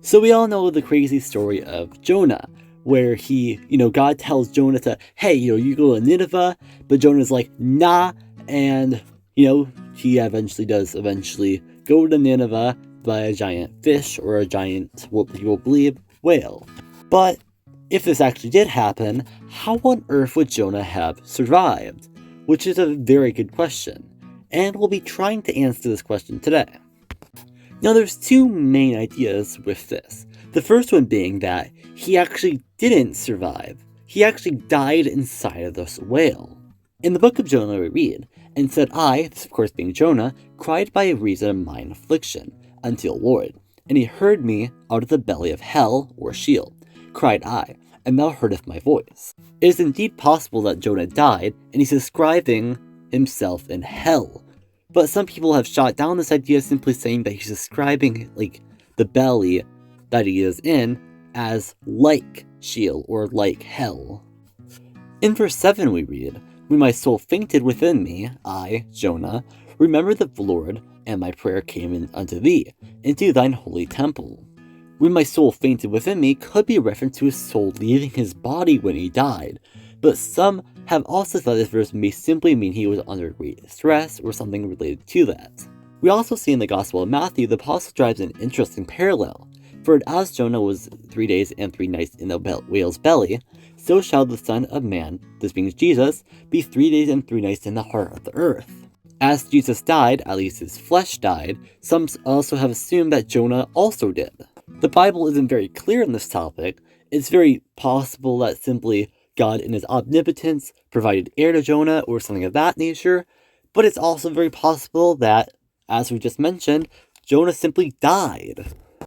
So we all know the crazy story of Jonah, where God tells Jonah to, hey, you go to Nineveh, but Jonah's like, nah, and, he eventually does go to Nineveh by a giant fish or a giant, what people believe, whale. But if this actually did happen, how on earth would Jonah have survived? Which is a very good question, and we'll be trying to answer this question today. Now, there's two main ideas with this. The first one being that he actually didn't survive. He actually died inside of this whale. In the book of Jonah we read, and said I, this of course being Jonah, cried by reason of mine affliction, unto the Lord. And he heard me out of the belly of hell, or Sheol, cried I, and thou heardest my voice. It is indeed possible that Jonah died, and he's describing himself in hell. But some people have shot down this idea simply saying that he's describing, the belly that he is in as like Sheol, or like hell. In verse 7 we read, when my soul fainted within me, I, Jonah, remembered the Lord, and my prayer came in unto thee, into thine holy temple. When my soul fainted within me could be a reference to his soul leaving his body when he died, but some have also thought this verse may simply mean he was under great stress or something related to that. We also see in the Gospel of Matthew the apostle drives an interesting parallel, for as Jonah was 3 days and 3 nights in the whale's belly, so shall the Son of Man, this being Jesus, be 3 days and 3 nights in the heart of the earth. As Jesus died, at least his flesh died, some also have assumed that Jonah also did. The Bible isn't very clear on this topic. It's very possible that simply God in his omnipotence provided air to Jonah or something of that nature, but it's also very possible that, as we just mentioned, Jonah simply died.